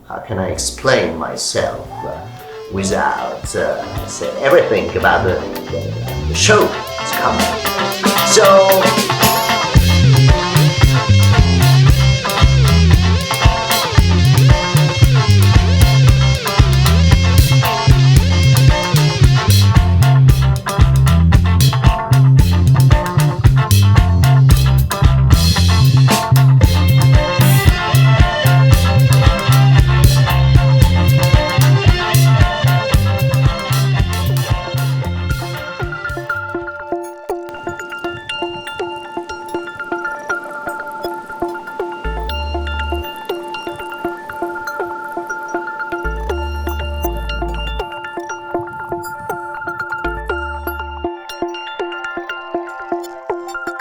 how can I explain myself without say everything about the show is coming. So.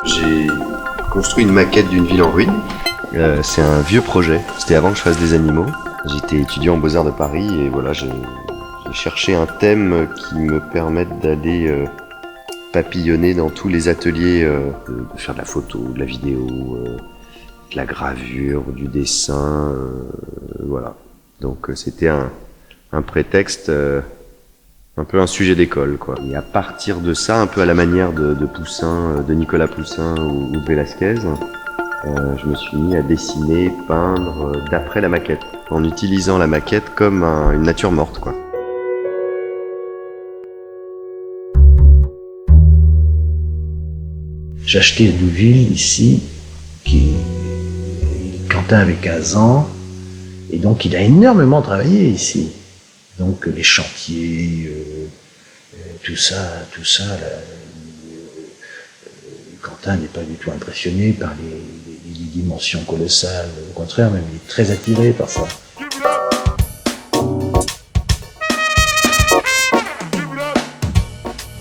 J'ai construit une maquette d'une ville en ruine. C'est un vieux projet. C'était avant que je fasse des animaux. J'étais étudiant en Beaux-Arts de Paris et voilà, j'ai cherché un thème qui me permette d'aller papillonner dans tous les ateliers, de faire de la photo, de la vidéo, de la gravure, du dessin, voilà. Donc c'était un prétexte, un peu un sujet d'école, quoi. Et à partir de ça, un peu à la manière de Poussin, de Nicolas Poussin ou de Velázquez, je me suis mis à dessiner, peindre d'après la maquette, en utilisant la maquette comme une nature morte, quoi. J'ai acheté Douville ici, Quentin avait 15 ans, et donc il a énormément travaillé ici. Donc les chantiers, tout ça, Quentin n'est pas du tout impressionné par les dimensions colossales, au contraire, même il est très attiré par ça.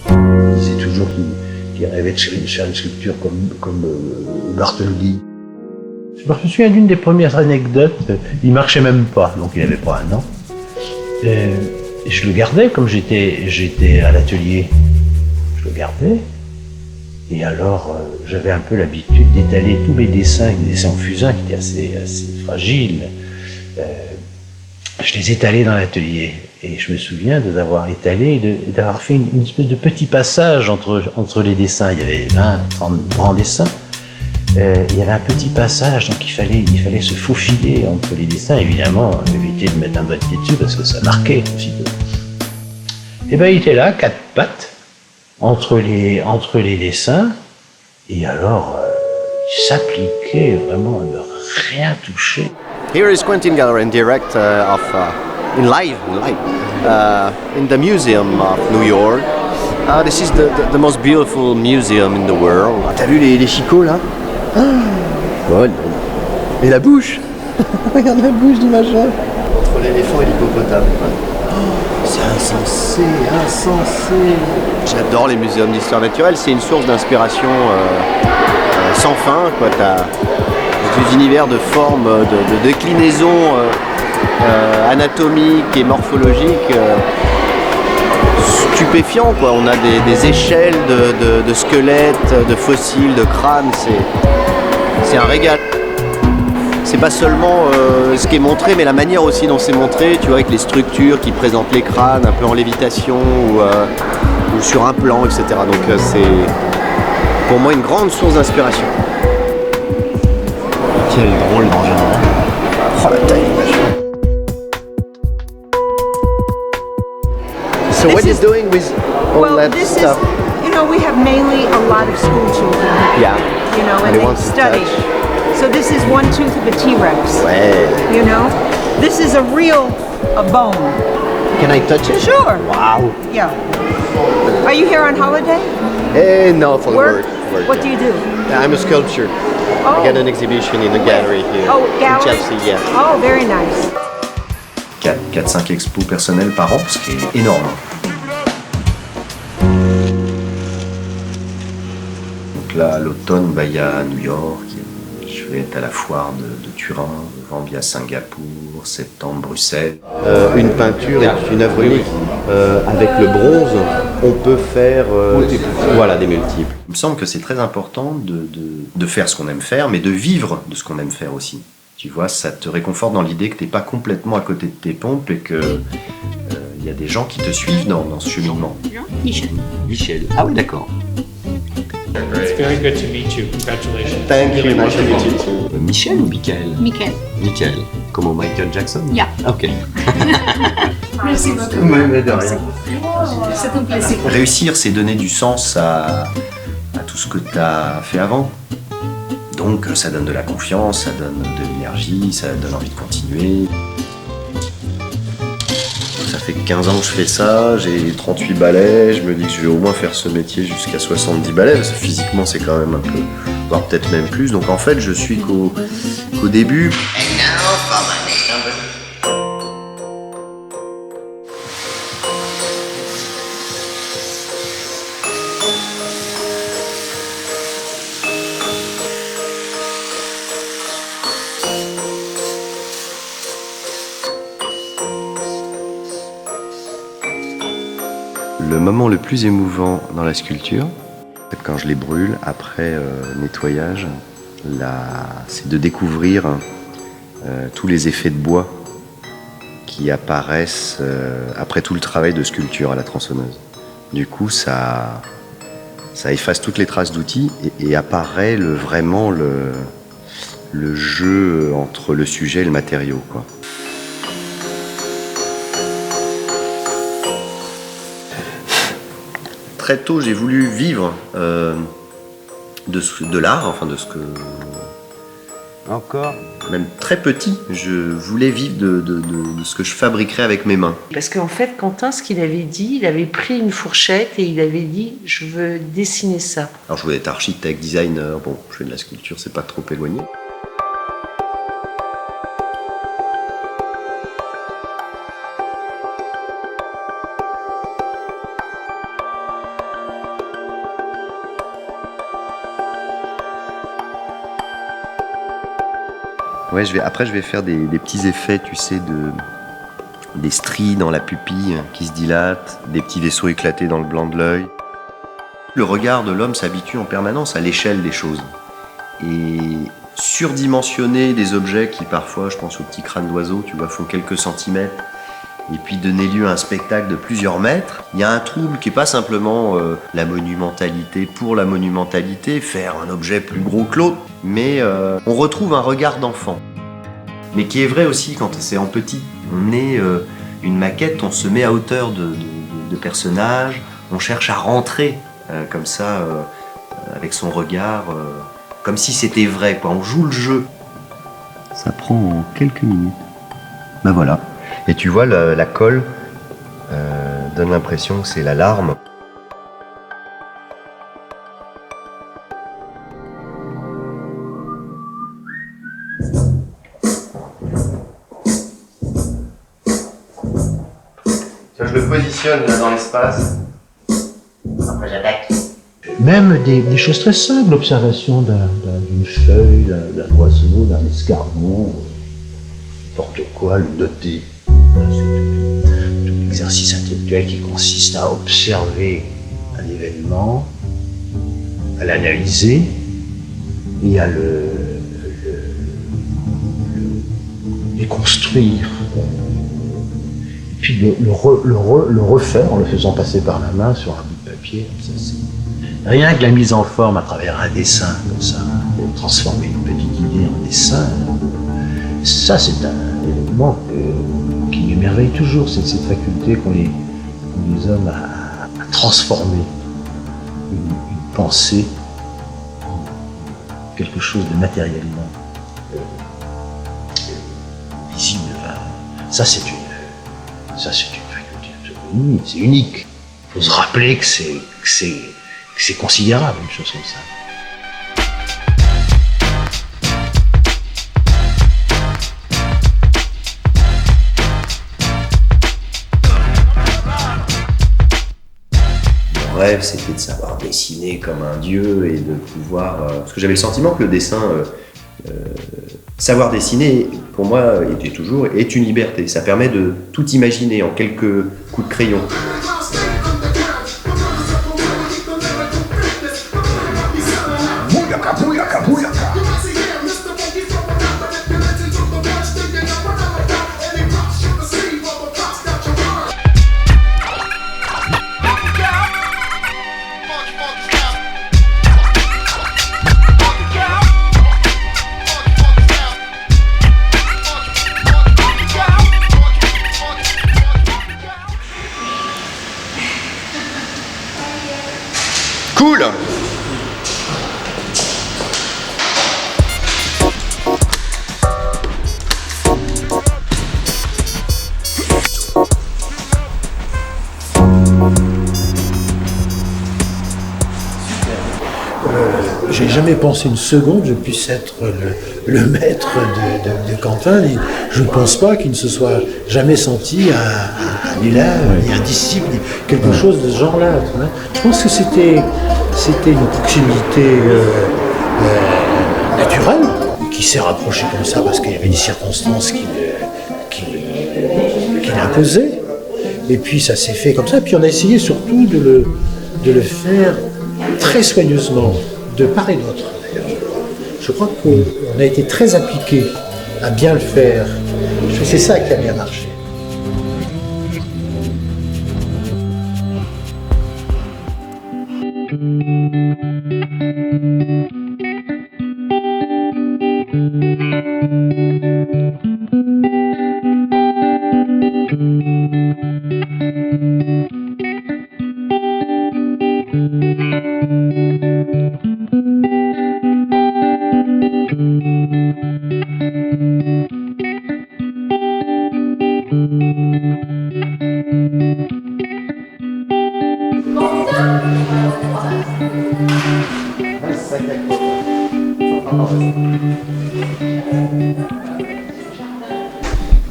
Il disait toujours qu'il rêvait de faire une sculpture comme Bartholdi. Je me souviens d'une des premières anecdotes, il marchait même pas, donc il n'avait pas 1 an. Je le gardais comme j'étais à l'atelier. Je le gardais. Et alors, j'avais un peu l'habitude d'étaler tous mes dessins, des dessins en fusain qui étaient assez fragiles. Je les étalais dans l'atelier. Et je me souviens de l'avoir étalé et d'avoir fait une espèce de petit passage entre les dessins. Il y avait 20, 30 grands dessins. Il y avait un petit passage, donc il fallait se faufiler entre les dessins, évidemment, éviter de mettre un doigt de pied dessus parce que ça marquait un petit peu. Et ben il était là, 4 pattes, entre les dessins, et alors il s'appliquait vraiment à ne rien toucher. Here is Quentin Gallery in direct in live in the Museum of New York. This is the most beautiful museum in the world. T'as vu les chicots là? Bon. Et la bouche. Regarde la bouche du machin. Entre l'éléphant et l'hippopotame. C'est insensé. J'adore les muséums d'histoire naturelle, c'est une source d'inspiration sans fin, quoi. T'as des univers de formes, de déclinaisons anatomiques et morphologiques stupéfiants, quoi. On a des échelles de squelettes, de fossiles, de crânes, c'est un régal. C'est pas seulement ce qui est montré, mais la manière aussi dont c'est montré, tu vois, avec les structures qui présentent les crânes un peu en lévitation ou sur un plan, etc. Donc c'est pour moi une grande source d'inspiration. Quel drôle d'engin. Oh la taille du machin. So what is doing with all that stuff? You know, we have mainly a lot of school children. Yeah. You know, and they study. So this is one tooth of a T-Rex. Ouais. You know, this is a bone. Can I touch it? Sure. Wow. Yeah. Are you here on holiday? No, for work. What do you do? I'm a sculptor. Oh. I got an exhibition in the gallery here. Oh, gallery? In Chelsea, yeah. Oh, very nice. 4-5 expos personnels par an, ce qui est énorme. Donc là, à l'automne, il y a New York, je vais être à la foire de Turin, novembre il y a Singapour, septembre Bruxelles. Une peinture est une œuvre unique. Avec le bronze, on peut faire des multiples. Il me semble que c'est très important de faire ce qu'on aime faire, mais de vivre de ce qu'on aime faire aussi. Tu vois, ça te réconforte dans l'idée que t'es pas complètement à côté de tes pompes et que il y a des gens qui te suivent dans ce cheminement. Michel. Ah oui, d'accord. It's very good to meet you. Congratulations. Thank you very much to meet you too. Michel ou Michael? Michael. Michael. Comment Michael Jackson? Yeah. Ok. Merci beaucoup. Mais de rien. C'est un plaisir. Réussir, c'est donner du sens à tout ce que tu as fait avant. Donc ça donne de la confiance, ça donne de l'énergie, ça donne envie de continuer. Ça fait 15 ans que je fais ça, j'ai 38 ballets, je me dis que je vais au moins faire ce métier jusqu'à 70 ballets, parce que physiquement c'est quand même un peu, voire peut-être même plus. Donc en fait je suis qu'au début. And now for my next number. Le moment le plus émouvant dans la sculpture, c'est quand je les brûle après nettoyage, c'est de découvrir tous les effets de bois qui apparaissent après tout le travail de sculpture à la tronçonneuse. Du coup, ça efface toutes les traces d'outils et apparaît vraiment le jeu entre le sujet et le matériau, quoi. Très tôt, j'ai voulu vivre de l'art, enfin de ce que... Encore? Même très petit, je voulais vivre de ce que je fabriquerais avec mes mains. Parce qu'en fait, Quentin, ce qu'il avait dit, il avait pris une fourchette et il avait dit « je veux dessiner ça ». Alors je voulais être architecte, designer, bon, je fais de la sculpture, c'est pas trop éloigné. Ouais, après je vais faire des petits effets, tu sais, des stries dans la pupille qui se dilatent, des petits vaisseaux éclatés dans le blanc de l'œil. Le regard de l'homme s'habitue en permanence à l'échelle des choses. Et surdimensionner des objets qui parfois, je pense aux petits crânes d'oiseaux, tu vois, font quelques centimètres, et puis donner lieu à un spectacle de plusieurs mètres, il y a un trouble qui n'est pas simplement la monumentalité pour la monumentalité, faire un objet plus gros que l'autre, mais on retrouve un regard d'enfant. Mais qui est vrai aussi quand c'est en petit. On est une maquette, on se met à hauteur de personnages, on cherche à rentrer comme ça, avec son regard, comme si c'était vrai, quoi. On joue le jeu. Ça prend quelques minutes. Ben voilà. Et tu vois, la colle donne l'impression que c'est la larme. Je le positionne là dans l'espace. Après, j'attaque. Même des choses très simples, l'observation d'une feuille, d'un oiseau, d'un escargot, n'importe quoi, le noter. C'est tout l'exercice intellectuel qui consiste à observer un événement, à l'analyser et à le déconstruire. Et puis le refaire en le faisant passer par la main sur un bout de papier. Ça, c'est rien que la mise en forme à travers un dessin, comme ça, transformer une petite idée en dessin. Ça, c'est un élément qui m'émerveille toujours, c'est cette faculté qu'ont les hommes à transformer une pensée en quelque chose de matériellement visible. Ça, c'est une faculté absolument unique. C'est unique. Il faut se rappeler que c'est considérable, une chose comme ça. Mon rêve, c'était de savoir dessiner comme un dieu et de pouvoir... parce que j'avais le sentiment que le dessin... savoir dessiner, pour moi, est une liberté. Ça permet de tout imaginer en quelques coups de crayon. Cool. J'ai jamais pensé une seconde que je puisse être le maître de Quentin. Je ne pense pas qu'il ne se soit jamais senti un élève, ni un disciple, ni quelque chose de ce genre-là. Je pense que c'était une proximité naturelle qui s'est rapprochée comme ça parce qu'il y avait des circonstances qui l'imposaient. Et puis ça s'est fait comme ça. Puis on a essayé surtout de le faire très soigneusement, de part et d'autre d'ailleurs. Je crois qu'on a été très appliqué à bien le faire. C'est ça qui a bien marché.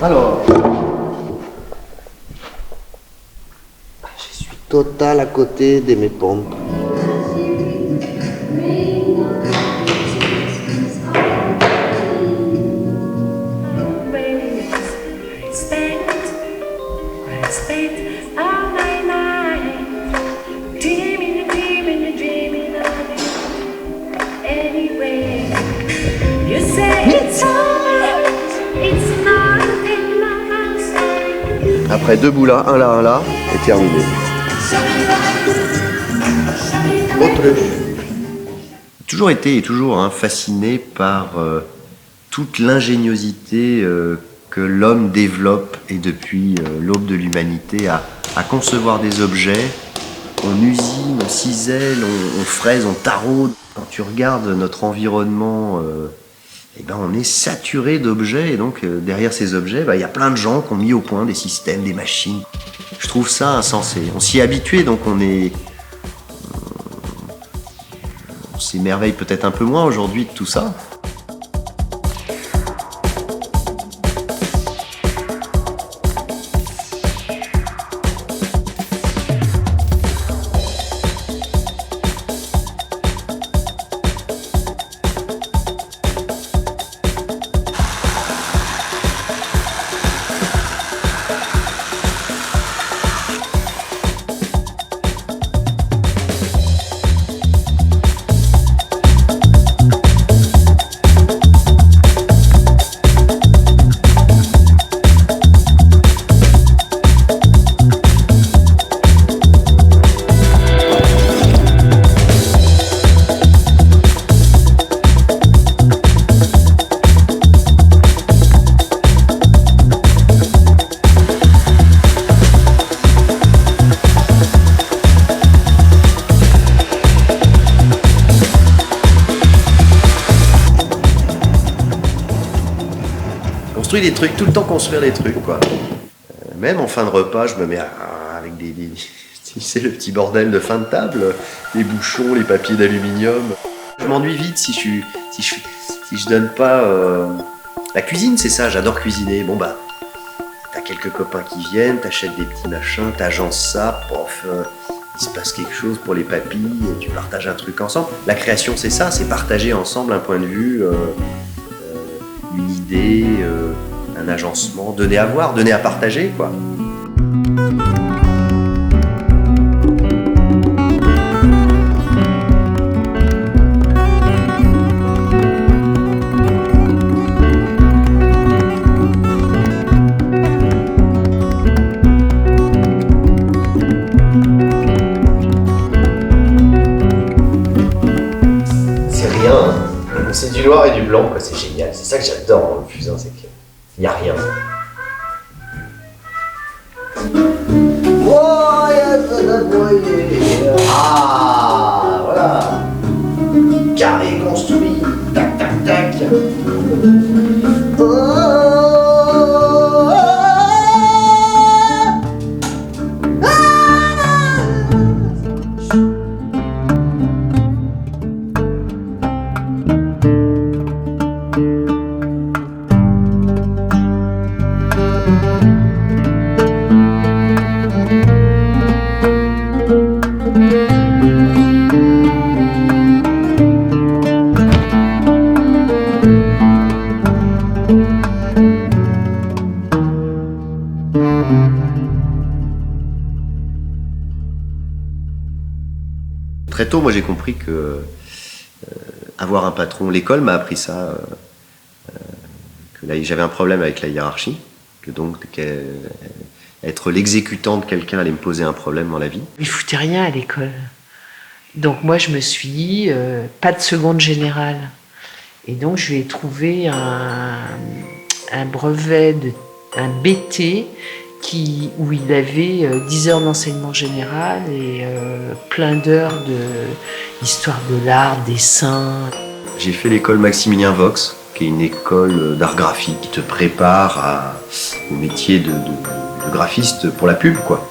Alors, je suis total à côté de mes pompes. Après 2 bouts là, un là, et terminé. Toujours été et toujours fasciné par toute l'ingéniosité que l'homme développe et depuis l'aube de l'humanité à concevoir des objets. On usine, on cisèle, on fraise, on taraude. Quand tu regardes notre environnement, on est saturé d'objets et donc derrière ces objets, il y a plein de gens qui ont mis au point des systèmes, des machines. Je trouve ça insensé. On s'y est habitué, donc on s'émerveille peut-être un peu moins aujourd'hui de tout ça. Des trucs, tout le temps construire des trucs, quoi. Même en fin de repas, je me mets avec c'est le petit bordel de fin de table, les bouchons, les papiers d'aluminium. Je m'ennuie vite si je donne pas... La cuisine, c'est ça, j'adore cuisiner. Bon t'as quelques copains qui viennent, t'achètes des petits machins, t'agences ça, il se passe quelque chose pour les papilles, et tu partages un truc ensemble. La création, c'est ça, c'est partager ensemble un point de vue, une idée, un agencement, donner à voir, donner à partager, quoi. C'est rien, hein. C'est du noir et du blanc, quoi. C'est génial. C'est ça que j'adore dans le fusain, c'est qu'il n'y a rien. Ah, Très tôt, moi j'ai compris que avoir un patron, l'école m'a appris ça, que là, j'avais un problème avec la hiérarchie, que donc être l'exécutant de quelqu'un allait me poser un problème dans la vie. Il foutait rien à l'école. Donc moi je me suis dit, pas de seconde générale. Et donc je lui ai trouvé un brevet, un BT, où il avait 10 heures d'enseignement général et plein d'heures d'histoire de l'art, dessin. J'ai fait l'école Maximilien Vox, qui est une école d'art graphique qui te prépare au métier de graphiste pour la pub, quoi.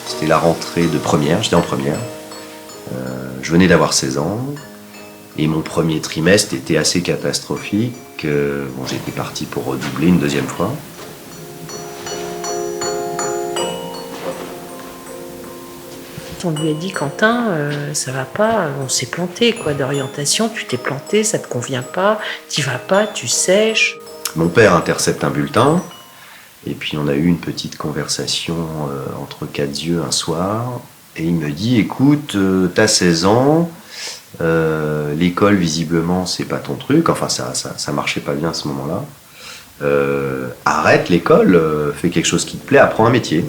C'était la rentrée de première, j'étais en première. Je venais d'avoir 16 ans et mon premier trimestre était assez catastrophique. Bon, j'étais parti pour redoubler une deuxième fois. On lui a dit, Quentin, ça va pas, on s'est planté quoi, d'orientation, tu t'es planté, ça te convient pas, t'y vas pas, tu sèches. Mon père intercepte un bulletin. Et puis on a eu une petite conversation entre quatre yeux un soir, et il me dit, écoute, t'as 16 ans, l'école visiblement c'est pas ton truc, enfin ça marchait pas bien à ce moment-là, arrête l'école, fais quelque chose qui te plaît, apprends un métier.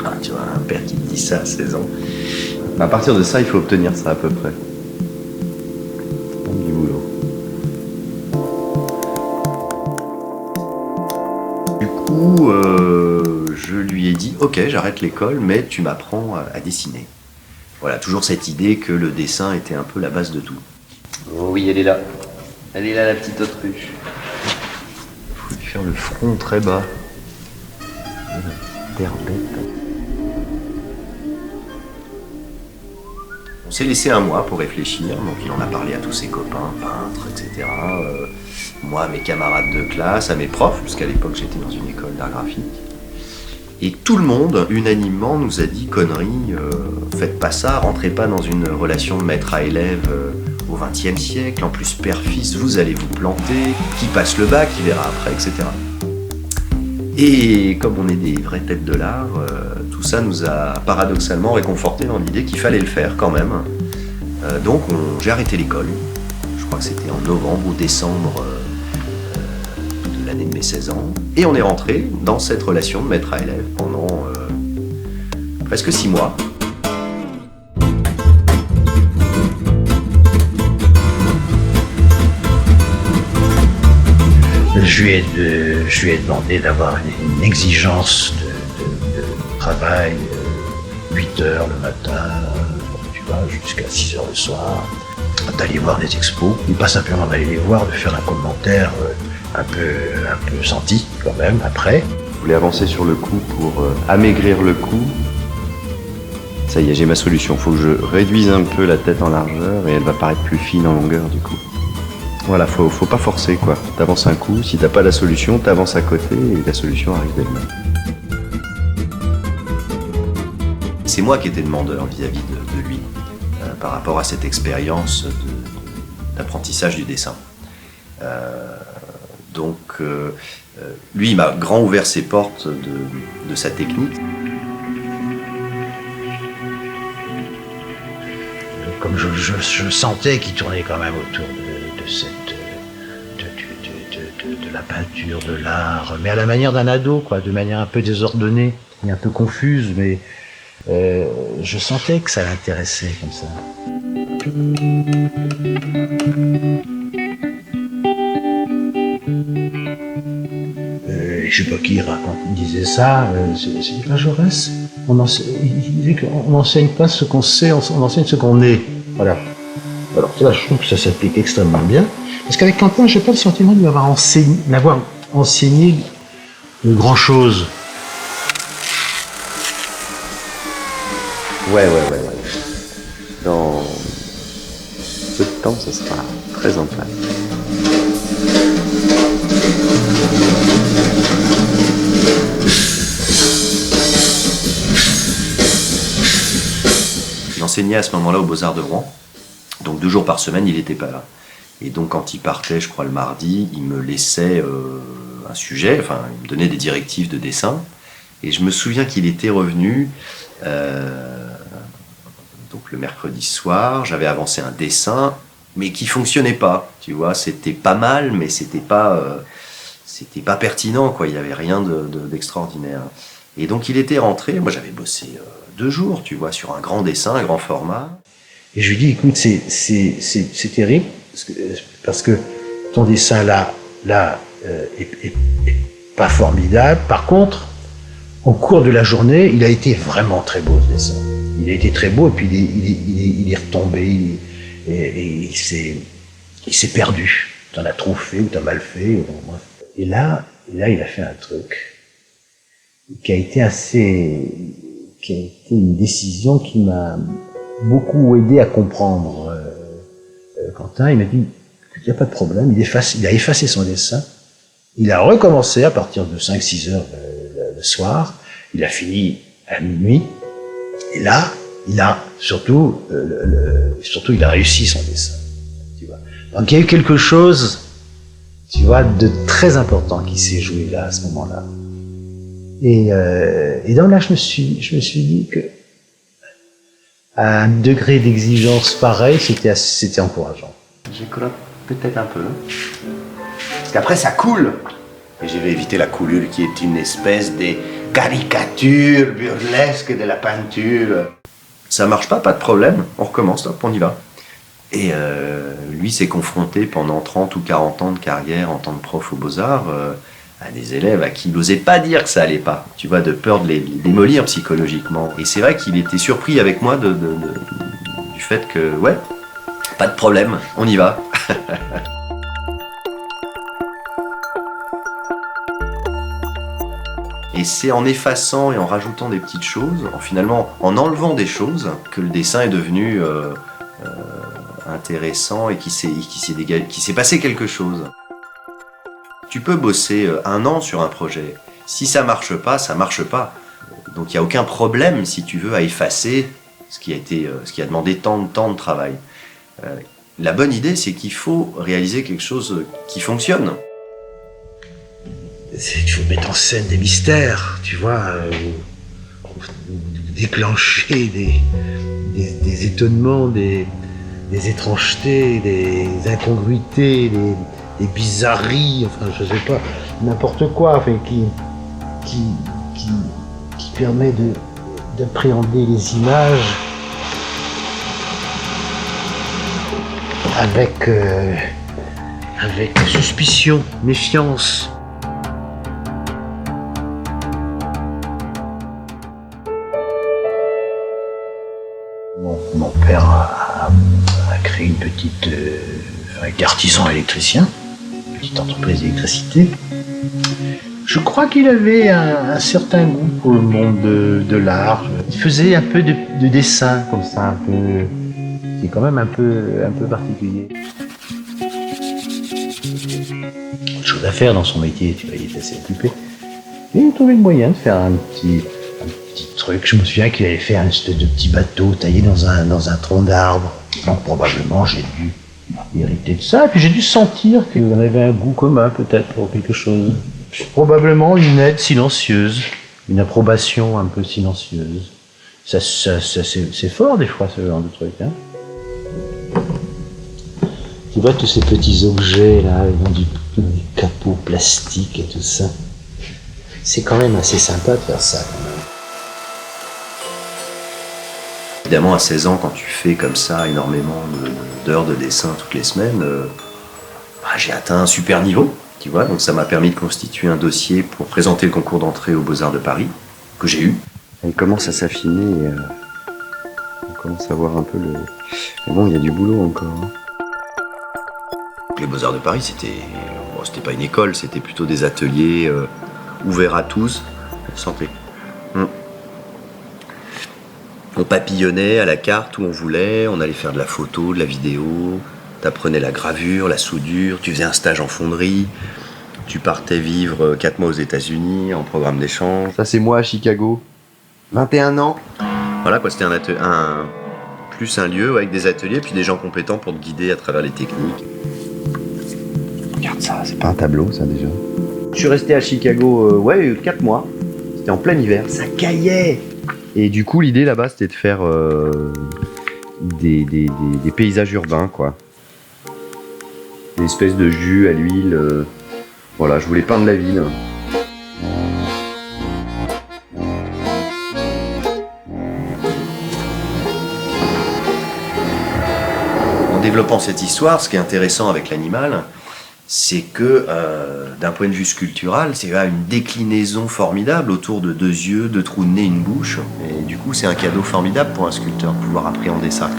Ah, tu vois, un père qui te dit ça à 16 ans. À partir de ça, il faut obtenir ça à peu près. Du boulot. Du coup, je lui ai dit, ok, j'arrête l'école, mais tu m'apprends à dessiner. Voilà, toujours cette idée que le dessin était un peu la base de tout. Oh oui, elle est là. Elle est là, la petite autruche. Il faut lui faire le front très bas. Terre bête. On s'est laissé un mois pour réfléchir, donc il en a parlé à tous ses copains, peintres, etc. Moi, à mes camarades de classe, à mes profs, puisqu'à l'époque j'étais dans une école d'art graphique. Et tout le monde, unanimement, nous a dit, connerie, faites pas ça, rentrez pas dans une relation de maître à élève au XXe siècle, en plus père-fils, vous allez vous planter, qui passe le bac, qui verra après, etc. Et comme on est des vraies têtes de l'art, tout ça nous a paradoxalement réconfortés dans l'idée qu'il fallait le faire quand même. Donc j'ai arrêté l'école, je crois que c'était en novembre ou décembre de l'année de mes 16 ans, et on est rentré dans cette relation de maître à élève pendant presque 6 mois. Je lui ai demandé d'avoir une exigence de travail, 8 heures le matin, tu vois, jusqu'à 6 heures le soir, d'aller voir des expos, et pas simplement d'aller les voir, de faire un commentaire un peu senti quand même après. Je voulais avancer sur le coup pour amaigrir le coup. Ça y est, j'ai ma solution. Faut que je réduise un peu la tête en largeur et elle va paraître plus fine en longueur du coup. Voilà, faut pas forcer quoi. T'avances un coup, si t'as pas la solution, t'avances à côté et la solution arrive d'elle-même. C'est moi qui étais demandeur vis-à-vis de lui, par rapport à cette expérience d'apprentissage du dessin. Donc, lui, il m'a grand ouvert ses portes de sa technique. Comme je sentais qu'il tournait quand même autour de la peinture, de l'art, mais à la manière d'un ado, quoi, de manière un peu désordonnée et un peu confuse, mais je sentais que ça l'intéressait comme ça. Je sais pas qui disait ça, c'est pas Jaurès. Il disait qu'on n'enseigne pas ce qu'on sait, on enseigne ce qu'on est. Voilà. Alors ça, je trouve que ça s'applique extrêmement bien. Parce qu'avec Quentin, j'ai pas le sentiment de lui avoir enseigné de grand chose. Ouais. Dans peu de temps, ça sera très en place. j'enseignais à ce moment-là aux Beaux-Arts de Rouen. Donc 2 jours par semaine, il n'était pas là. Et donc quand il partait, je crois le mardi, il me laissait un sujet, enfin il me donnait des directives de dessin. Et je me souviens qu'il était revenu donc le mercredi soir, j'avais avancé un dessin, mais qui fonctionnait pas, tu vois, c'était pas mal, mais c'était pas pertinent, quoi, il n'y avait rien d'extraordinaire. Et donc il était rentré, moi j'avais bossé 2 jours, tu vois, sur un grand dessin, un grand format. Et je lui dis, écoute, c'est terrible, parce que ton dessin là est pas formidable. Par contre, au cours de la journée, il a été vraiment très beau ce dessin. Il a été très beau, et puis il est retombé, et il s'est perdu. T'en as trop fait, ou t'as mal fait, ou bref. Et là, il a fait un truc qui a été une décision qui m'a beaucoup aidé à comprendre. Quentin, il m'a dit, il n'y a pas de problème, il a effacé son dessin, il a recommencé à partir de 5-6 heures le soir, il a fini à minuit, et là, il a surtout il a réussi son dessin. Tu vois. Donc il y a eu quelque chose, tu vois, de très important qui s'est joué là, à ce moment-là. Et donc là, je me suis dit que à un degré d'exigence pareil, c'était encourageant. J'écologue peut-être un peu. Parce qu'après, ça coule. Et je vais éviter la coulure qui est une espèce de caricature burlesque de la peinture. Ça marche pas de problème. On recommence, hop, on y va. Et lui s'est confronté pendant 30 ou 40 ans de carrière en tant que prof aux Beaux-Arts à des élèves à qui il n'osait pas dire que ça allait pas, tu vois, de peur de les démolir psychologiquement. Et c'est vrai qu'il était surpris avec moi du fait que, ouais, pas de problème, on y va. Et c'est en effaçant et en rajoutant des petites choses, finalement en enlevant des choses, que le dessin est devenu intéressant et qui s'est passé quelque chose. Tu peux bosser 1 an sur un projet. Si ça marche pas, ça marche pas. Donc il n'y a aucun problème, si tu veux, à effacer ce qui a demandé tant de travail. La bonne idée, c'est qu'il faut réaliser quelque chose qui fonctionne. Il faut mettre en scène des mystères, tu vois, déclencher des étonnements, des étrangetés, des incongruités, des bizarreries, enfin je sais pas, n'importe quoi, enfin, qui permet d'appréhender les images avec suspicion, méfiance. Mon père a créé une petite, il était artisan électricien, une petite entreprise d'électricité. Je crois qu'il avait un certain goût pour le monde de l'art. Il faisait un peu de dessin comme ça, un peu, c'est quand même un peu particulier. Autre chose à faire dans son métier, tu vois, il était assez occupé. Et il trouvait le moyen de faire un petit truc. Je me souviens qu'il avait fait un espèce de petit bateau taillé dans un tronc d'arbre. Donc probablement j'ai dû hériter de ça. Et puis j'ai dû sentir qu'on avait un goût commun peut-être pour quelque chose. Probablement une aide silencieuse, une approbation un peu silencieuse. Ça c'est fort des fois ce genre de truc. Hein. Tu vois tous ces petits objets là, dans du capot plastique et tout ça. C'est quand même assez sympa de faire ça quand même. Évidemment, à 16 ans, quand tu fais comme ça énormément d'heures de dessin toutes les semaines, j'ai atteint un super niveau, tu vois. Donc ça m'a permis de constituer un dossier pour présenter le concours d'entrée aux Beaux-Arts de Paris, que j'ai eu. Il commence à s'affiner, et on commence à voir un peu le... Mais bon, il y a du boulot encore. Hein. Les Beaux-Arts de Paris, c'était pas une école, c'était plutôt des ateliers ouverts à tous. Santé. On papillonnait à la carte où on voulait, on allait faire de la photo, de la vidéo, t'apprenais la gravure, la soudure, tu faisais un stage en fonderie, tu partais vivre 4 mois aux États-Unis en programme d'échange. Ça c'est moi à Chicago, 21 ans. Voilà quoi, c'était plus un lieu avec des ateliers, puis des gens compétents pour te guider à travers les techniques. Regarde ça, c'est pas un tableau ça déjà. Je suis resté à Chicago, 4 mois. C'était en plein hiver, ça caillait. Et du coup, l'idée là-bas, c'était de faire des paysages urbains, quoi. Des espèces de jus à l'huile. Voilà, je voulais peindre la ville. En développant cette histoire, ce qui est intéressant avec l'animal, c'est que d'un point de vue sculptural, c'est une déclinaison formidable autour de 2 yeux, 2 trous de nez, une bouche. Et du coup, c'est un cadeau formidable pour un sculpteur de pouvoir appréhender ça.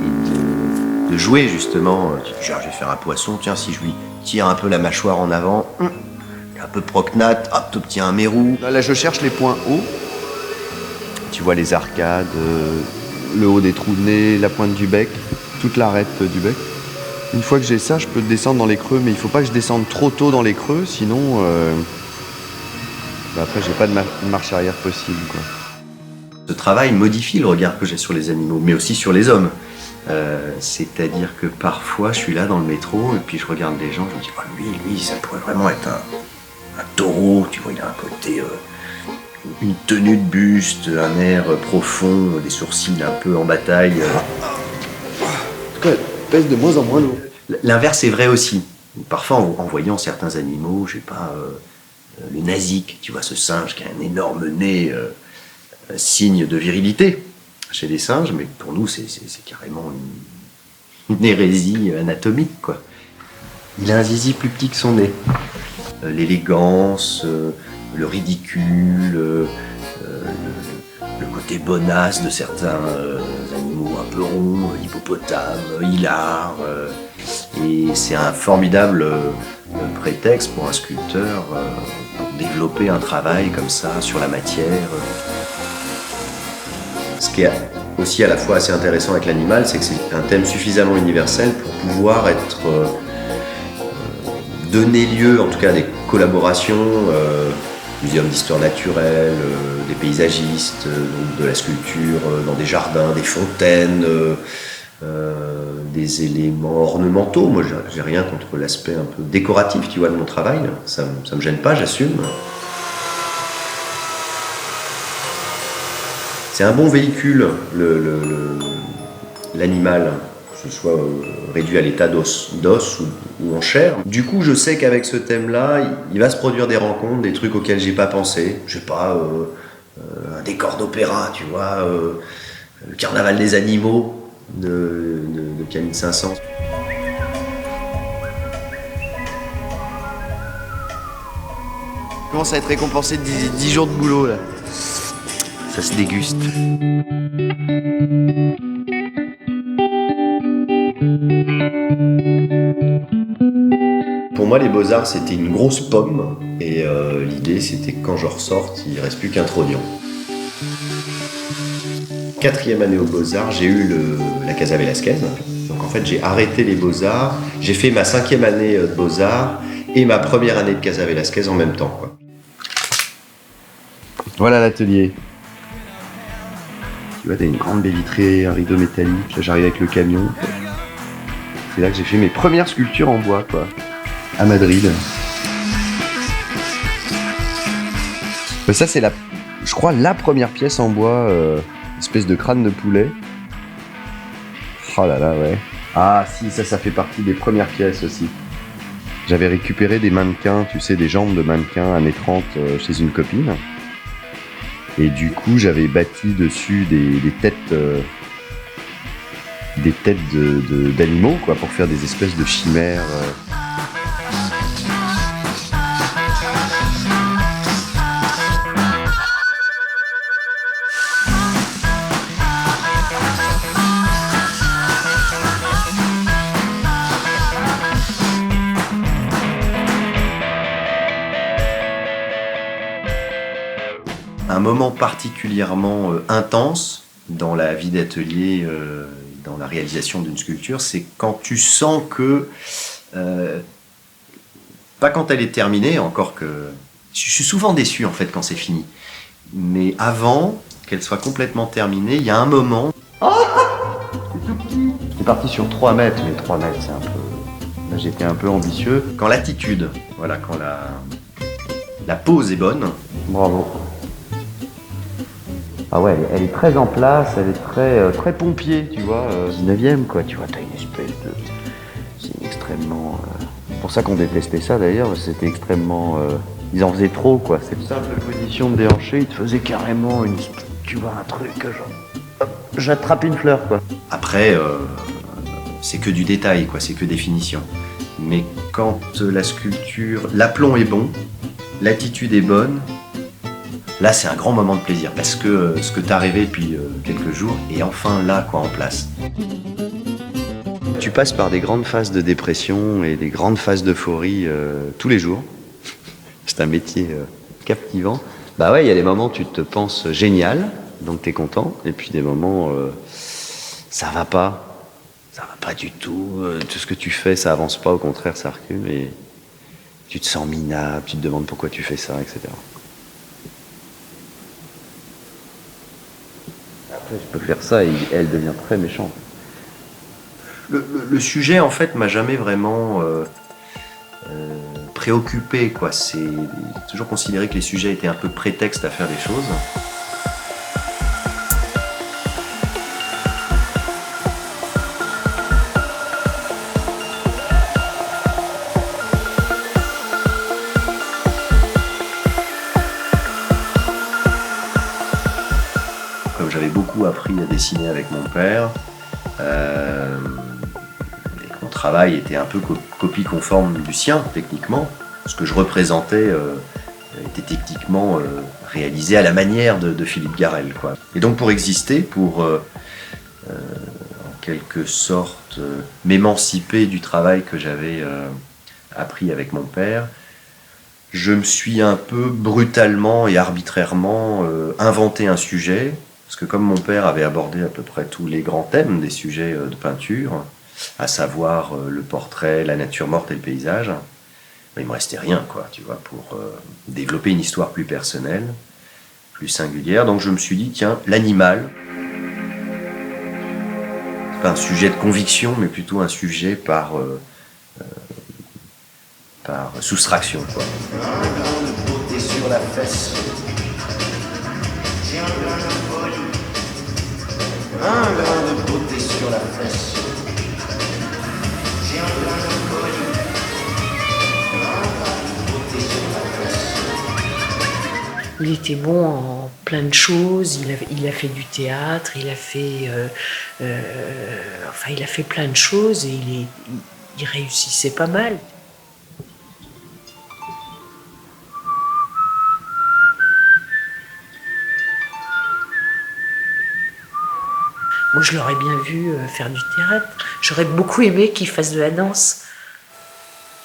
Et de jouer justement, tu dis, genre, je vais faire un poisson, tiens, si je lui tire un peu la mâchoire en avant, un peu prognate, hop, t'obtiens un mérou. Là, je cherche les points hauts. Tu vois les arcades, le haut des trous de nez, la pointe du bec, toute l'arête du bec. Une fois que j'ai ça, je peux descendre dans les creux, mais il faut pas que je descende trop tôt dans les creux, sinon après j'ai pas de marche arrière possible, quoi. Ce travail modifie le regard que j'ai sur les animaux, mais aussi sur les hommes. C'est-à-dire que parfois je suis là dans le métro et puis je regarde les gens, je me dis oh, lui ça pourrait vraiment être un taureau, tu vois, il a un côté, une tenue de buste, un air profond, des sourcils un peu en bataille. En tout cas, pèse de moins en moins lourd. L'inverse est vrai aussi. Parfois, en voyant certains animaux, je sais pas, le nasique, tu vois, ce singe qui a un énorme nez, signe de virilité chez les singes, mais pour nous, c'est carrément une hérésie anatomique, quoi. Il a un zizi plus petit que son nez. L'élégance, le ridicule, le côté bonasse de certains animaux un peu ronds, l'hippopotame, hilar. Et c'est un formidable prétexte pour un sculpteur pour développer un travail comme ça sur la matière. Ce qui est aussi à la fois assez intéressant avec l'animal, c'est que c'est un thème suffisamment universel pour pouvoir être donner lieu, en tout cas à des collaborations, muséum d'histoire naturelle, des paysagistes, donc de la sculpture dans des jardins, des fontaines, des éléments ornementaux. Moi, j'ai rien contre l'aspect un peu décoratif, tu vois, de mon travail. Ça me gêne pas, j'assume. C'est un bon véhicule, l'animal, que ce soit réduit à l'état d'os ou en chair. Du coup, je sais qu'avec ce thème-là, il va se produire des rencontres, des trucs auxquels j'ai pas pensé. Je sais pas, un décor d'opéra, tu vois, le carnaval des animaux de Camille Saint-Saëns. Je commence à être récompensé de 10 jours de boulot, là. Ça se déguste. Pour moi, les Beaux-Arts, c'était une grosse pomme. Et l'idée, c'était que quand je ressorte, il ne reste plus qu'un trognon. 4e année aux Beaux-Arts, j'ai eu la Casa Velasquez. Donc en fait, j'ai arrêté les Beaux-Arts. J'ai fait ma 5e année de Beaux-Arts et ma première année de Casa Velasquez en même temps, quoi. Voilà l'atelier. Tu vois, t'as une grande baie vitrée, un rideau métallique. Là, j'arrive avec le camion. C'est là que j'ai fait mes premières sculptures en bois, quoi. À Madrid. Ça, c'est je crois, la première pièce en bois, espèce de crâne de poulet. Oh là là, ouais. Ah si, ça fait partie des premières pièces aussi. J'avais récupéré des mannequins, tu sais, des jambes de mannequins années 30 chez une copine. Et du coup, j'avais bâti dessus des têtes d'animaux, quoi, pour faire des espèces de chimères. Un moment particulièrement intense dans la vie d'atelier, dans la réalisation d'une sculpture, c'est quand tu sens que, pas quand elle est terminée, encore que je suis souvent déçu en fait quand c'est fini, mais avant qu'elle soit complètement terminée, il y a un moment, J'étais parti sur 3 mètres, mais 3 mètres, c'est un peu... Là, j'étais un peu ambitieux. Quand l'attitude, voilà, quand la pose est bonne. Bravo. Ah ouais, elle est très en place, elle est très pompier, tu vois. 19e, quoi, tu vois, t'as une espèce de... C'est extrêmement... C'est pour ça qu'on détestait ça, d'ailleurs, c'était extrêmement... Ils en faisaient trop, quoi. Cette simple position de déhanché, ils te faisaient carrément une... Tu vois, un truc, genre... Hop, j'attrape une fleur, quoi. Après, c'est que du détail, quoi, c'est que définition. Mais quand la sculpture, l'aplomb est bon, l'attitude est bonne, là c'est un grand moment de plaisir parce que ce que tu as rêvé depuis quelques jours est enfin là, quoi, en place. Tu passes par des grandes phases de dépression et des grandes phases d'euphorie tous les jours. C'est un métier captivant. Bah ouais, il y a des moments où tu te penses génial, donc t'es content, et puis des moments ça va pas du tout, tout ce que tu fais ça avance pas, au contraire ça recule et tu te sens minable, tu te demandes pourquoi tu fais ça, etc. Après je peux faire ça et elle devient très méchante. Le sujet en fait m'a jamais vraiment préoccupé, quoi. C'est toujours considéré que les sujets étaient un peu prétexte à faire des choses. Comme j'avais beaucoup appris à dessiner avec mon père, et que mon travail était un peu copie conforme du sien, techniquement. Ce que je représentais était techniquement réalisé à la manière de Philippe Garrel, quoi. Et donc pour exister, pour en quelque sorte m'émanciper du travail que j'avais appris avec mon père, je me suis un peu brutalement et arbitrairement inventé un sujet. Parce que comme mon père avait abordé à peu près tous les grands thèmes des sujets de peinture, à savoir le portrait, la nature morte et le paysage, ben, il me restait rien, quoi, tu vois, pour développer une histoire plus personnelle, plus singulière. Donc je me suis dit, tiens, l'animal, c'est pas un sujet de conviction, mais plutôt un sujet par soustraction, quoi. Sur la fesse. Un grain de beauté sur la fesse. J'ai un grain de folie. Un grain de beauté sur la fesse. Il était bon en plein de choses. Il a fait du théâtre, il a fait, il a fait plein de choses et il réussissait pas mal. Moi, je l'aurais bien vu faire du théâtre. J'aurais beaucoup aimé qu'il fasse de la danse.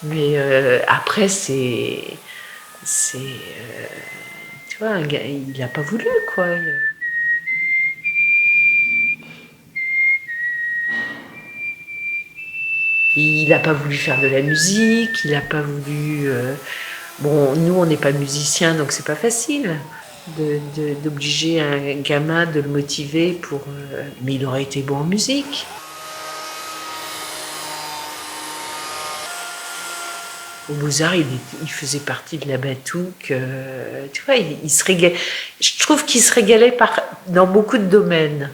Mais après, tu vois, un gars, il n'a pas voulu, quoi. Il n'a pas voulu faire de la musique, il n'a pas voulu... Bon, nous, on n'est pas musiciens, donc c'est pas facile d'obliger un gamin de le motiver pour... mais il aurait été bon en musique. Au Beaux-Arts, il faisait partie de la Batouque. Tu vois, il se régalait. Je trouve qu'il se régalait dans beaucoup de domaines.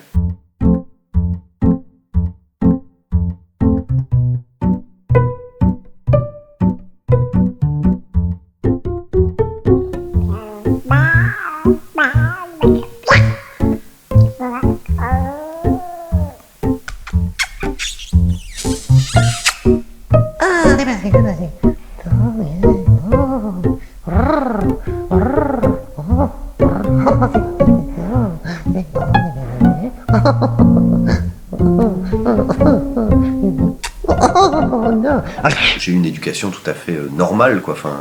J'ai eu une éducation tout à fait normale, quoi. Enfin,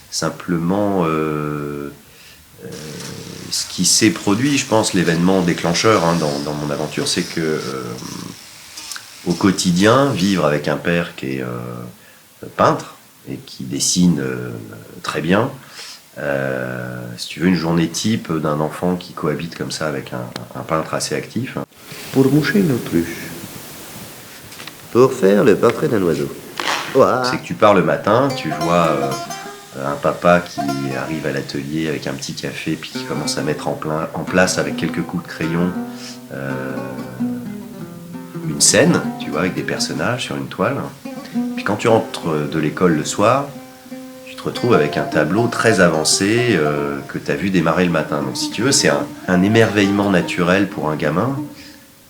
simplement, ce qui s'est produit, je pense, l'événement déclencheur dans mon aventure, c'est que au quotidien, vivre avec un père qui est peintre et qui dessine très bien, si tu veux, une journée type d'un enfant qui cohabite comme ça avec un peintre assez actif. Pour moucher une autruche, pour faire le portrait d'un oiseau. Ouah. C'est que tu pars le matin, tu vois un papa qui arrive à l'atelier avec un petit café, puis qui commence à mettre en place avec quelques coups de crayon une scène, tu vois, avec des personnages sur une toile. Puis quand tu rentres de l'école le soir, tu te retrouves avec un tableau très avancé que tu as vu démarrer le matin. Donc si tu veux, c'est un émerveillement naturel pour un gamin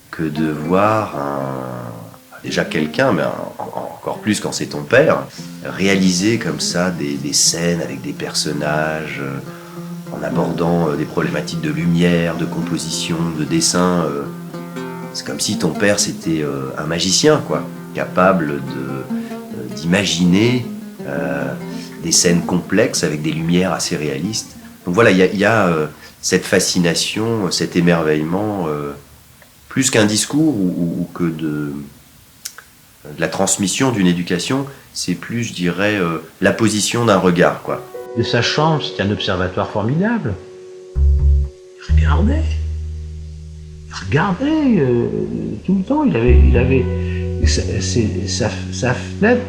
que de voir déjà quelqu'un, mais encore plus quand c'est ton père, réaliser comme ça des scènes avec des personnages, en abordant des problématiques de lumière, de composition, de dessin. C'est comme si ton père c'était un magicien, quoi, capable d'imaginer des scènes complexes avec des lumières assez réalistes. Donc voilà, il y a cette fascination, cet émerveillement, plus qu'un discours ou que de la transmission d'une éducation, c'est plus, je dirais, la position d'un regard, quoi. De sa chambre, c'était un observatoire formidable. Il regardait tout le temps. Il avait sa fenêtre.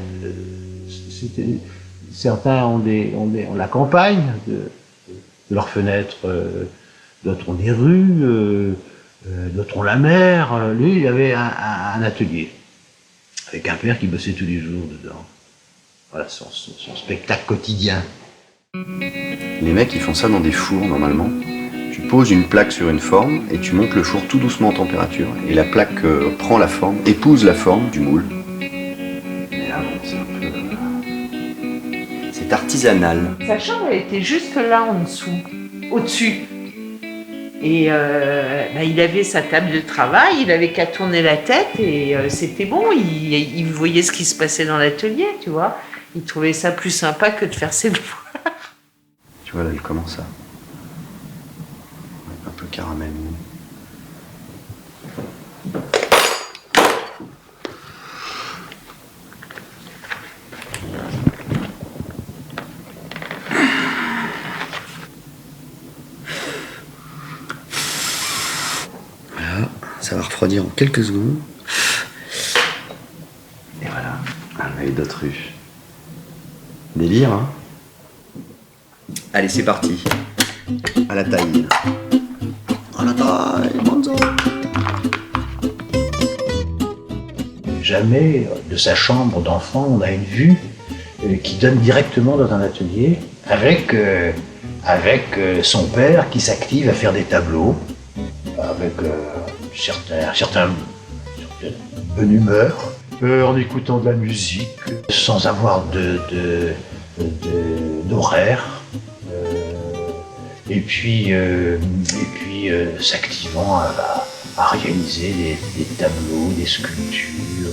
Certains ont la campagne de leurs fenêtres, d'autres ont des rues, d'autres ont la mer. Lui, il avait un atelier avec un père qui bossait tous les jours dedans. Voilà son spectacle quotidien. Les mecs, ils font ça dans des fours, normalement. Tu poses une plaque sur une forme et tu montes le four tout doucement en température. Et la plaque prend la forme, épouse la forme du moule. Mais là, bon, c'est un peu... c'est artisanal. Sa chambre, elle était juste là en dessous, au-dessus. Et il avait sa table de travail, il avait qu'à tourner la tête et c'était bon, il voyait ce qui se passait dans l'atelier, tu vois. Il trouvait ça plus sympa que de faire ses devoirs. Tu vois, là, elle commence à... un peu caramel. Voilà, ça va refroidir en quelques secondes. Et voilà, un œil d'autruche. Délire, hein? Allez, c'est parti. À la taille. À la taille, bonzo. Jamais de sa chambre d'enfant, on a une vue qui donne directement dans un atelier avec son père qui s'active à faire des tableaux avec certaine bonne humeur, en écoutant de la musique, sans avoir d'horaire, et puis s'activant à réaliser des tableaux, des sculptures,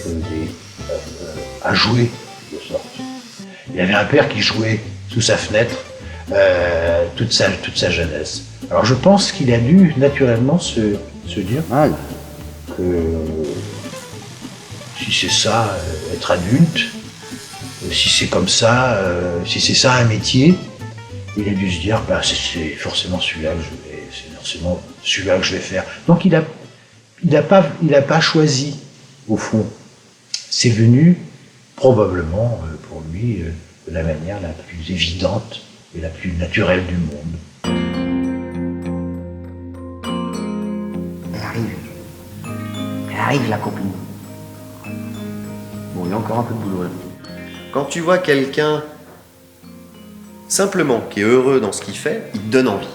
à jouer de sorte. Il y avait un père qui jouait sous sa fenêtre toute sa jeunesse. Alors je pense qu'il a dû naturellement se dire que si c'est ça, être adulte, si c'est comme ça, si c'est ça un métier, il a dû se dire c'est forcément celui-là que je vais faire. Donc il a pas choisi au fond. C'est venu probablement pour lui de la manière la plus évidente et la plus naturelle du monde. Elle arrive la copine. Bon, il y a encore un peu de boulot là. Quand tu vois quelqu'un simplement qui est heureux dans ce qu'il fait, il te donne envie.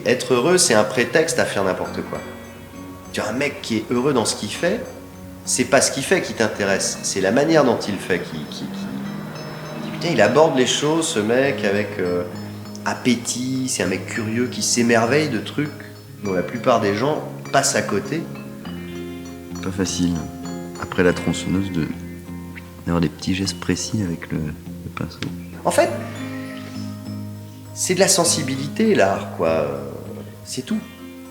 Être heureux, c'est un prétexte à faire n'importe quoi. Tu as un mec qui est heureux dans ce qu'il fait, c'est pas ce qu'il fait qui t'intéresse, c'est la manière dont il fait qui... Putain, il aborde les choses, ce mec, avec appétit, c'est un mec curieux qui s'émerveille de trucs dont la plupart des gens passent à côté. Pas facile, après la tronçonneuse, d'avoir des petits gestes précis avec le pinceau. En fait, c'est de la sensibilité, l'art, quoi. C'est tout.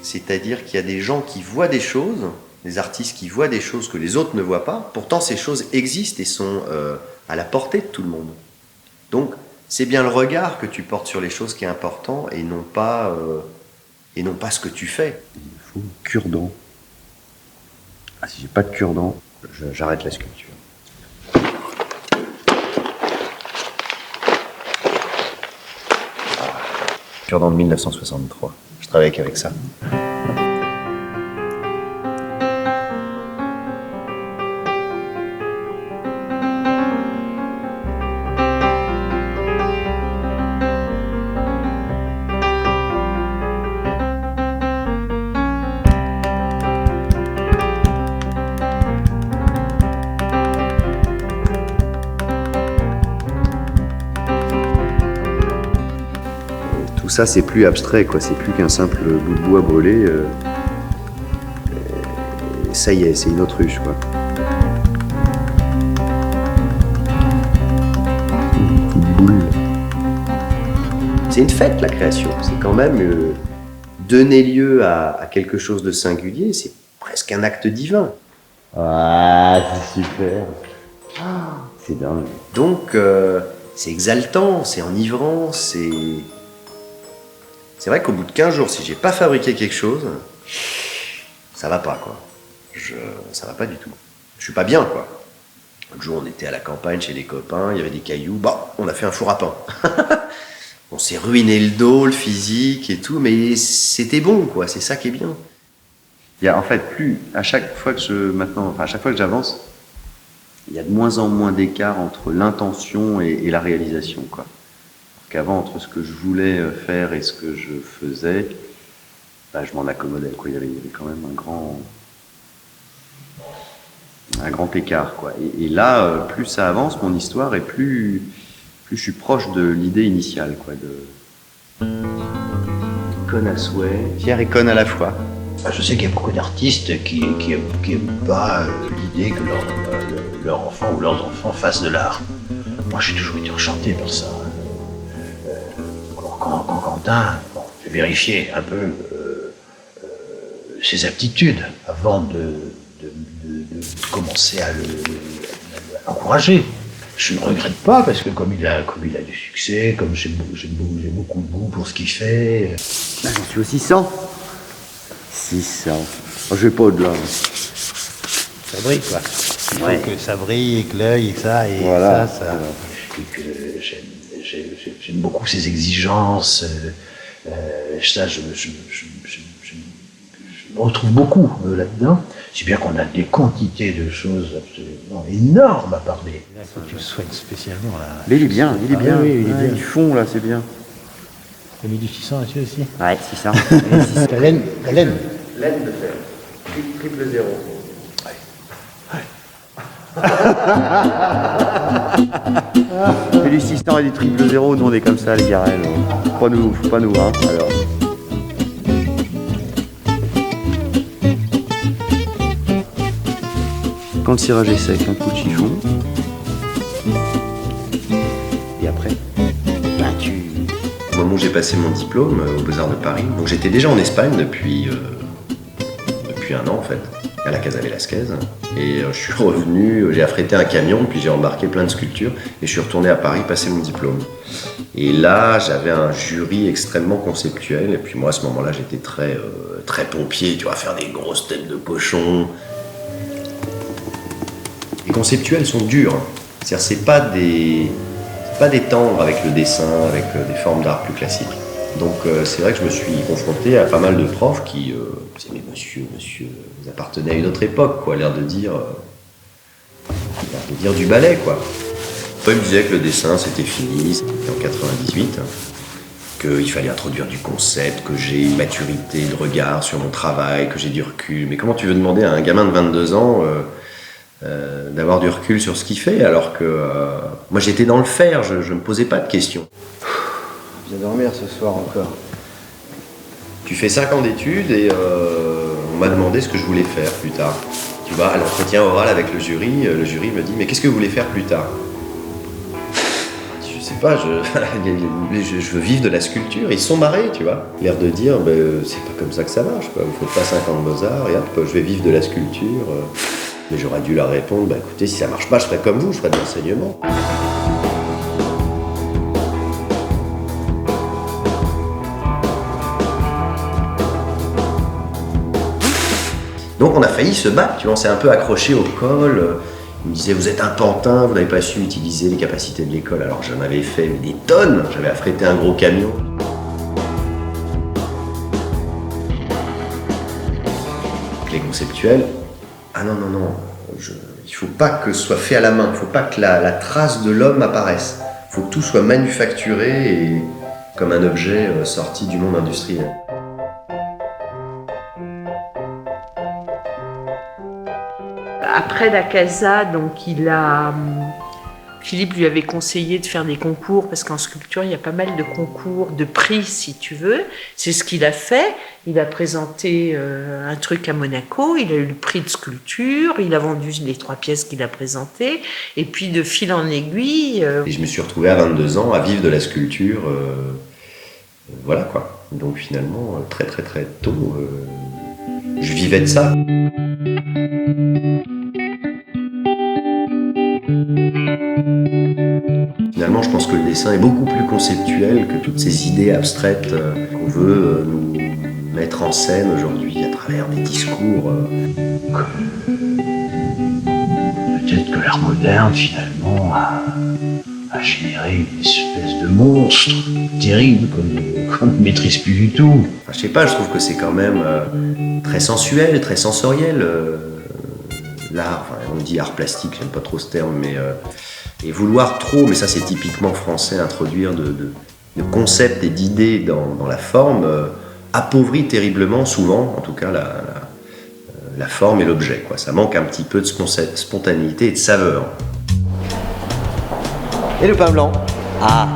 C'est-à-dire qu'il y a des gens qui voient des choses, des artistes qui voient des choses que les autres ne voient pas. Pourtant, ces choses existent et sont à la portée de tout le monde. Donc, c'est bien le regard que tu portes sur les choses qui est important et non pas ce que tu fais. Il faut cure-dent. Si j'ai pas de cure-dent, j'arrête la sculpture. Cure-dent de 1963. Je travaille avec ça. Tout ça, c'est plus abstrait, quoi. C'est plus qu'un simple bout de bois brûlé. Ça y est, c'est une autruche, quoi. Une petite boule. C'est une fête, la création. C'est quand même donner lieu à quelque chose de singulier. C'est presque un acte divin. Ah, c'est super. C'est dingue. Donc, c'est exaltant, c'est enivrant, c'est... C'est vrai qu'au bout de 15 jours, si j'ai pas fabriqué quelque chose, ça va pas, quoi. Ça va pas du tout. Je suis pas bien, quoi. L'autre jour, on était à la campagne chez les copains, il y avait des cailloux. Bah, on a fait un four à pain. On s'est ruiné le dos, le physique et tout, mais c'était bon, quoi. C'est ça qui est bien. Il y a en fait à chaque fois que j'avance, il y a de moins en moins d'écart entre l'intention et la réalisation, quoi. Qu'avant, entre ce que je voulais faire et ce que je faisais, bah, je m'en accommodais, quoi. Il y avait quand même un grand écart, quoi. Et là, plus ça avance, mon histoire, et plus je suis proche de l'idée initiale, quoi. Conne à souhait, fier et conne à la fois. Je sais qu'il y a beaucoup d'artistes qui aiment pas l'idée que leur enfant ou leurs enfants fassent de l'art. Moi, j'ai toujours été enchanté par ça. Quand Quentin, j'ai vérifié un peu ses aptitudes avant de commencer à l'encourager. Je ne regrette pas parce que comme il a du succès, comme j'ai beaucoup de goût pour ce qu'il fait. J'en suis au 600. 600. Oh, je vais pas au-delà. Ça brille, quoi. Il faut que ça brille et que l'œil et que ça. Et voilà. ça. Et que j'aime beaucoup ses exigences. Ça, je me retrouve beaucoup là-dedans. Si bien qu'on a des quantités de choses absolument énormes à parler. Il faut que tu le soignes spécialement là. Mais il est bien, il est bien. Oui, il est bien. Ils font là, c'est bien. T'as mis du 600 là-dessus aussi? Ouais, 600. La laine. Laine de fer. Triple zéro. C'est du 600 et du triple zéro, nous on est comme ça les garelles. Faut pas nous, hein. Alors. Quand le cirage est sec, un coup de chiffon. Et après, Au moment où j'ai passé mon diplôme aux Beaux-Arts de Paris, donc j'étais déjà en Espagne depuis 1 an en fait, à la Casa Velasquez. Et je suis revenu, j'ai affrété un camion, puis j'ai embarqué plein de sculptures et je suis retourné à Paris passer mon diplôme. Et là, j'avais un jury extrêmement conceptuel. Et puis moi, à ce moment-là, j'étais très pompier, tu vois, faire des grosses têtes de cochon. Les conceptuels sont durs. C'est-à-dire, c'est pas des tendres avec le dessin, avec des formes d'art plus classiques. Donc c'est vrai que je me suis confronté à pas mal de profs qui disaient « Mais monsieur, vous appartenez à une autre époque, quoi, l'air de dire du ballet, quoi. » Ils me disaient que le dessin c'était fini, c'était en 98, qu'il fallait introduire du concept, que j'ai une maturité de regard sur mon travail, que j'ai du recul. Mais comment tu veux demander à un gamin de 22 ans d'avoir du recul sur ce qu'il fait, alors que moi j'étais dans le faire, je me posais pas de questions. je vais dormir ce soir encore. Tu fais 5 ans d'études et on m'a demandé ce que je voulais faire plus tard. Tu vois, à l'entretien oral avec le jury me dit « Mais qu'est-ce que vous voulez faire plus tard ?» Je sais pas, je veux vivre de la sculpture. Ils se sont marrés, tu vois. L'air de dire c'est pas comme ça que ça marche, quoi. Vous faites pas 5 ans de Beaux-Arts et hop, je vais vivre de la sculpture. Mais j'aurais dû leur répondre écoutez, si ça marche pas, je ferai comme vous, je ferai de l'enseignement. Donc on a failli se battre, tu vois, on s'est un peu accroché au col. Il me disait, vous êtes un pantin, vous n'avez pas su utiliser les capacités de l'école. Alors j'en avais fait des tonnes, j'avais affrété un gros camion. Les conceptuels, ah non, il faut pas que ce soit fait à la main, il faut pas que la trace de l'homme apparaisse. Il faut que tout soit manufacturé et comme un objet sorti du monde industriel. Après la casa, donc Philippe lui avait conseillé de faire des concours, parce qu'en sculpture, il y a pas mal de concours, de prix, si tu veux. C'est ce qu'il a fait. Il a présenté un truc à Monaco, il a eu le prix de sculpture, il a vendu les 3 pièces qu'il a présentées, et puis de fil en aiguille... Et je me suis retrouvé à 22 ans à vivre de la sculpture, voilà quoi. Donc finalement, très tôt, je vivais de ça. Finalement, je pense que le dessin est beaucoup plus conceptuel que toutes ces idées abstraites qu'on veut nous mettre en scène aujourd'hui à travers des discours. Peut-être que l'art moderne, finalement, a généré une espèce de monstre terrible qu'on ne maîtrise plus du tout. Enfin, je sais pas, je trouve que c'est quand même très sensuel, très sensoriel. L'art, enfin, on dit art plastique, j'aime pas trop ce terme, mais et vouloir trop, mais ça c'est typiquement français, introduire de concepts et d'idées dans la forme, appauvrit terriblement, souvent, en tout cas, la forme et l'objet, quoi. Ça manque un petit peu de spontanéité et de saveur. Et le pain blanc? Ah!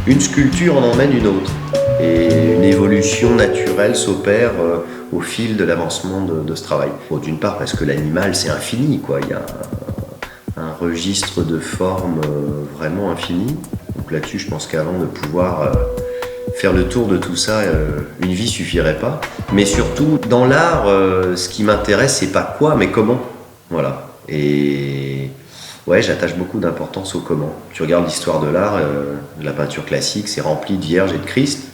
Une sculpture en emmène une autre, et une évolution naturelle s'opère au fil de l'avancement de ce travail. Bon, d'une part parce que l'animal c'est infini, quoi. Il y a un registre de formes vraiment infini. Donc là-dessus, je pense qu'avant de pouvoir faire le tour de tout ça, une vie suffirait pas. Mais surtout, dans l'art, ce qui m'intéresse, c'est pas quoi, mais comment. Voilà. Et ouais, j'attache beaucoup d'importance au comment. Tu regardes l'histoire de l'art, la peinture classique, c'est rempli de vierges et de Christ.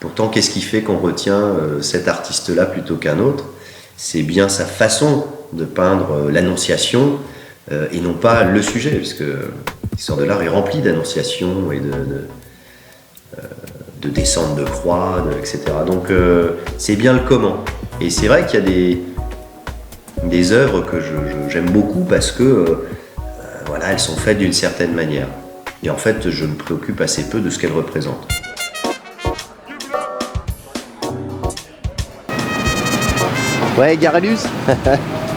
Pourtant, qu'est-ce qui fait qu'on retient cet artiste-là plutôt qu'un autre? C'est bien sa façon de peindre l'annonciation et non pas le sujet, puisque l'histoire de l'art est remplie d'annonciations et de descente de croix, etc. Donc c'est bien le comment. Et c'est vrai qu'il y a des œuvres que j'aime beaucoup parce que voilà, elles sont faites d'une certaine manière. Et en fait, je me préoccupe assez peu de ce qu'elles représentent. Ouais, Garalus.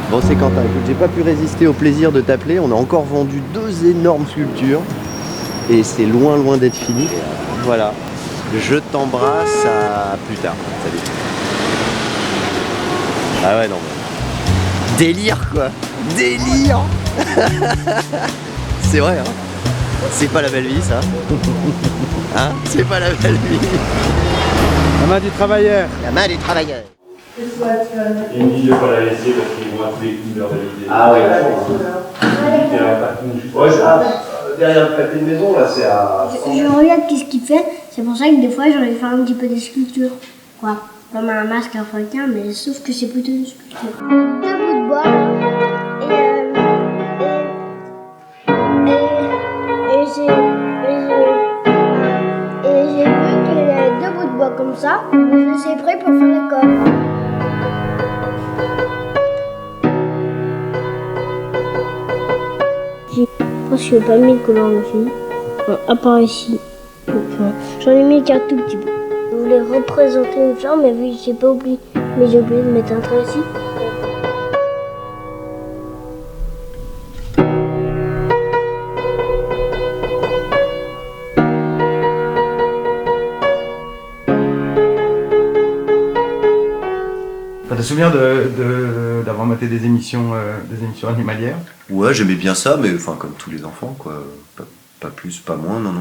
Bon, c'est Quentin. Écoute, j'ai pas pu résister au plaisir de t'appeler. On a encore vendu 2 énormes sculptures. Et c'est loin d'être fini. Voilà. Je t'embrasse. À plus tard. Salut. Ah ouais, non, mais... Délire, quoi. Délire. C'est vrai, hein. C'est pas la belle vie, ça. Hein? C'est pas la belle vie. La main du travailleur. La main du travailleur. Il me dit de ne pas la laisser parce qu'ils vont appeler une heure d'habiter. Ah ouais, Derrière le pâté de maison, là, c'est à... Je regarde qu'est-ce qu'il fait, c'est pour ça que des fois j'aurais fait un petit peu des sculptures. Quoi, comme un masque africain, mais sauf que c'est plutôt une sculpture. 2 bouts de bois, et j'ai vu qu'il y avait 2 bouts de bois comme ça, c'est prêt pour faire le corps. Je pense que j'ai pas mis de couleur dessus, à part ici. J'en ai mis qu'un tout petit peu. Je voulais représenter une fleur, mais vu que j'ai oublié de mettre un trait ici. Tu te souviens d'avoir maté des émissions animalières? Ouais, j'aimais bien ça, mais enfin comme tous les enfants, quoi. Pas plus, pas moins, non.